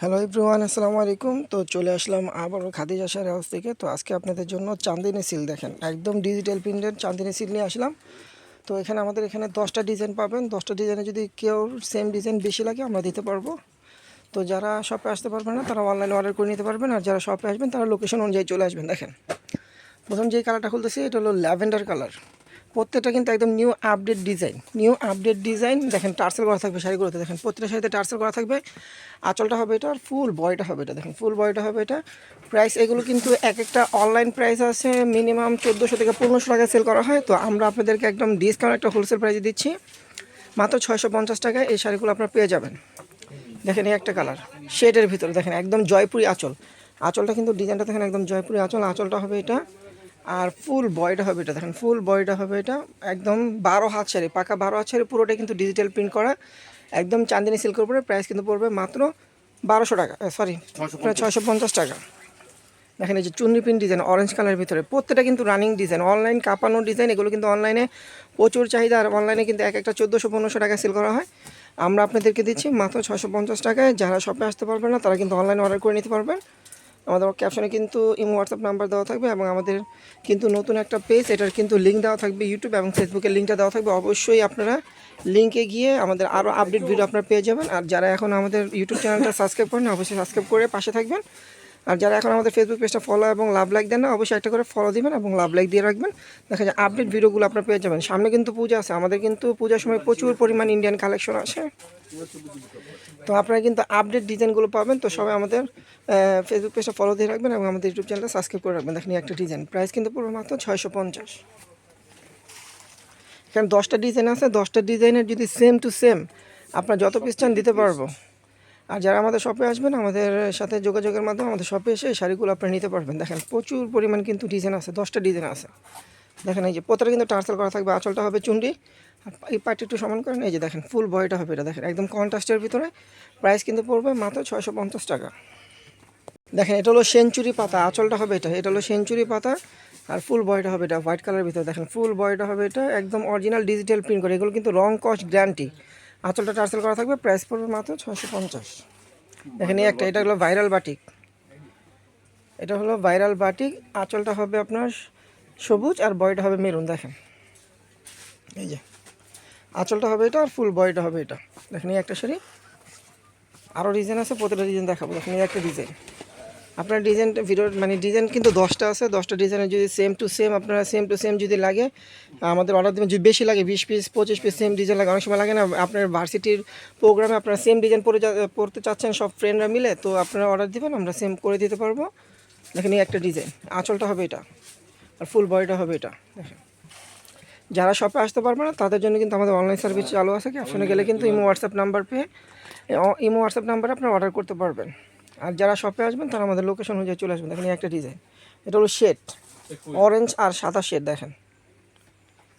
Hello everyone, আসসালামু আলাইকুম। তো চলে আসলাম আবারও খাদিজা শাড়ি হাউস থেকে। তো আজকে আপনাদের জন্য চাঁদিনী সিল দেখেন, একদম ডিজিটাল প্রিন্টের চাঁদিনী সিল নিয়ে আসলাম। তো এখানে আমাদের এখানে 10টা ডিজাইন পাবেন। 10টা ডিজাইনে যদি কেউ সেম ডিজাইন বেশি লাগে আমরা দিতে পারবো। তো যারা শপে আসতে পারবেন না তারা অনলাইনে অর্ডার করে নিতে পারবেন, আর যারা শপে আসবেন তারা লোকেশন অনুযায়ী চলে আসবেন। দেখেন প্রথম যেই কালারটা খুলতেছি এটা হলো ল্যাভেন্ডার কালার। প্রত্যেকটা কিন্তু একদম নিউ আপডেট ডিজাইন দেখেন, টার্সেল করা থাকবে শাড়িগুলোতে। দেখেন প্রত্যেকটা শাড়িতে টার্সেল করা থাকবে। আঁচলটা হবে এটা, আর ফুল বয়টা হবে এটা। দেখেন ফুল বয়টা হবে এটা। প্রাইস এগুলো কিন্তু এক একটা অনলাইন প্রাইস আছে মিনিমাম 1400 থেকে 1500 টাকায় সেল করা হয়। তো আমরা আপনাদেরকে একদম ডিসকাউন্ট একটা হোলসেল প্রাইসে দিচ্ছি, মাত্র 650 টাকায় এই শাড়িগুলো আপনারা পেয়ে যাবেন। দেখেন এই একটা কালার শেডের ভিতরে, দেখেন একদম জয়পুরি আঁচল। আঁচলটা কিন্তু ডিজাইনটা দেখেন একদম জয়পুরি আঁচল। আঁচলটা হবে এটা, আর ফুল বয়টা হবে এটা। দেখেন ফুল বয়টা হবে এটা, একদম 12 হাত শাড়ি, পাকা 12 হাত শাড়ি, পুরোটাই কিন্তু ডিজিটাল প্রিন্ট করা, একদম চাঁদিনী সিল্কের উপরে। প্রাইস কিন্তু পড়বে মাত্র 1200 টাকা, সরি 650 টাকা। দেখেন এই যে চুন্নি প্রিন্ট ডিজাইন অরেঞ্জ কালারের ভিতরে, প্রত্যেকটা কিন্তু রানিং ডিজাইন, অনলাইন কাঁপানো ডিজাইন। এগুলো কিন্তু অনলাইনে প্রচুর চাহিদা, আর অনলাইনে কিন্তু এক একটা 1400-1500 টাকা সেল করা হয়। আমরা আপনাদেরকে দিচ্ছি মাত্র 650 টাকায়। যারা শপে আসতে পারবেন না তারা কিন্তু অনলাইনে অর্ডার করে নিতে পারবেন। আমাদের ক্যাপশনে কিন্তু ইমো হোয়াটসঅ্যাপ নাম্বার দেওয়া থাকবে, এবং আমাদের কিন্তু নতুন একটা পেজ, এটার কিন্তু লিঙ্ক দেওয়া থাকবে, ইউটিউব এবং ফেসবুকের লিঙ্কটা দেওয়া থাকবে। অবশ্যই আপনারা লিঙ্কে গিয়ে আমাদের আরও আপডেট ভিডিও আপনারা পেয়ে যাবেন। আর যারা এখন আমাদের ইউটিউব চ্যানেলটা সাবস্ক্রাইব করেন অবশ্যই সাবস্ক্রাইব করে পাশে থাকবেন। আর যারা এখন আমাদের ফেসবুক পেজটা ফলো এবং লাভ লাইক দেন না, অবশ্যই একটা করে ফলো দিবেন এবং লাভ লাইক দিয়ে রাখবেন। দেখা যায় আপডেট ভিডিওগুলো আপনারা পেয়ে যাবেন। সামনে কিন্তু পূজা আছে, আমাদের কিন্তু পূজার সময় প্রচুর পরিমাণ ইন্ডিয়ান কালেকশন আসে। তো আপনারা কিন্তু আপডেট ডিজাইনগুলো পাবেন। তো সবাই আমাদের ফেসবুক পেজটা ফলো দিয়ে রাখবেন এবং আমাদের ইউটিউব চ্যানেলটা সাবস্ক্রাইব করে রাখবেন। দেখেন একটা ডিজাইন, প্রাইস কিন্তু পুরো মাত্র 650। এখানে 10টা ডিজাইন আছে, 10টা ডিজাইনের যদি সেম টু সেম আপনার যত পিস চান দিতে পারবো। আর যারা আমাদের শপে আসবেন আমাদের সাথে যোগাযোগের মাধ্যমে আমাদের শপে এসে শাড়িগুলো আপনারা নিতে পারবেন। দেখেন প্রচুর পরিমাণ কিন্তু ডিজাইন আছে, 10টা ডিজাইন আছে। দেখেন এই যে প্রত্যেকটা কিন্তু টার্সেল করা থাকবে। আঁচলটা হবে চুন্ডি, আর এই পার্টি একটু সমান করেন। এই যে দেখেন ফুল বয়টা হবে এটা, দেখেন একদম কন্ট্রাস্টের ভিতরে। প্রাইস কিন্তু পড়বে মাত্র 650 টাকা। দেখেন এটা হলো সেঞ্চুরি পাতা, আঁচলটা হবে এটা, এটা হলো সেঞ্চুরি পাতা, আর ফুল বয়টা হবে এটা হোয়াইট কালারের ভিতরে। দেখেন ফুল বয়টা হবে এটা, একদম অরিজিনাল ডিজিটাল প্রিন্ট করে। এগুলো কিন্তু রং কস্ট গ্যারান্টি। আঁচলটা টার্সেল করা থাকবে, প্রাইস পড়বে মাত্র 650। দেখেন এই একটা, এটা হলো ভাইরাল বাটিক, এটা হলো ভাইরাল বাটিক। আঁচলটা হবে আপনার সবুজ আর বয়টা হবে মেরুন। দেখেন এই যে আঁচলটা হবে এটা, আর ফুল বয়টা হবে এটা। দেখেন এই একটা শাড়ি, আরও ডিজাইন আছে, প্রতিটা ডিজাইন দেখাবো। দেখেন এই একটা ডিজাইন, আপনার ডিজাইনটা ভিডিওর মানে ডিজাইন কিন্তু 10টা আছে। 10টা ডিজাইনের যদি সেম টু সেম আপনারা সেম টু সেম যদি লাগে আমাদের অর্ডার দেবেন। যদি বেশি লাগে 20 পিস 25 পিস সেম ডিজাইন লাগে, অনেক সময় লাগে না আপনার ভার্সিটির প্রোগ্রামে আপনারা সেম ডিজাইন পড়তে চাচ্ছেন সব ফ্রেন্ডরা মিলে, তো আপনারা অর্ডার দেবেন, আমরা সেম করে দিতে পারবো। দেখেন এই একটা ডিজাইন, আঁচলটা হবে এটা, আর ফুল বডিটা হবে এটা। দেখেন যারা শপে আসতে পারবে না তাদের জন্য কিন্তু আমাদের অনলাইন সার্ভিস চালু আছে। ক্যাপশনে গেলে কিন্তু ইমো হোয়াটসঅ্যাপ নাম্বার পেয়ে ইমো হোয়াটসঅ্যাপ নাম্বারে আপনারা অর্ডার করতে পারবেন। আর যারা শপে আসবেন তারা আমাদের লোকেশন অনুযায়ী চলে আসবেন। দেখেন এই একটা ডিজাইন, এটা হলো শেড অরেঞ্জ আর সাদা শেড। দেখেন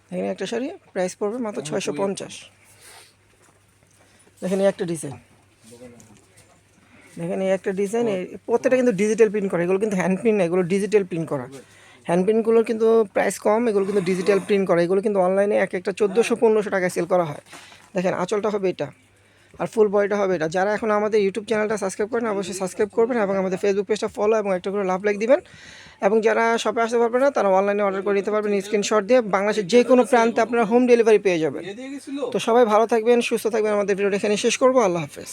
দেখেন একটা শাড়ি, প্রাইস পড়বে মাত্র 650। দেখেন এই একটা ডিজাইন, দেখেন এই একটা ডিজাইন। প্রত্যেকটা কিন্তু ডিজিটাল প্রিন্ট করা, এগুলো কিন্তু হ্যান্ড প্রিন্ট না, এগুলো ডিজিটাল প্রিন্ট করা। হ্যান্ড প্রিন্টগুলোর কিন্তু প্রাইস কম, এগুলো কিন্তু ডিজিটাল প্রিন্ট করা। এগুলো কিন্তু অনলাইনে এক একটা 1400-1500 টাকায় সেল করা হয়। দেখেন আঁচলটা হবে এটা, আর ফুল বডিটা হবে এটা। যারা এখন আমাদের ইউটিউব চ্যানেলটা সাবস্ক্রাইব করেন অবশ্যই সাবস্ক্রাইব করবেন এবং আমাদের ফেসবুক পেজটা ফলো এবং একটা করে লাভ লাইক দিবেন। এবং যারা শপে আসতে পারবেন না তারা অনলাইনে অর্ডার করে নিতে পারবেন স্ক্রিনশট দিয়ে। বাংলাদেশের যে কোনো প্রান্তে আপনারা হোম ডেলিভারি পেয়ে যাবেন। তো সবাই ভালো থাকবেন, সুস্থ থাকবেন। আমাদের ভিডিওটা এখানে শেষ করবো। আল্লাহ হাফেজ।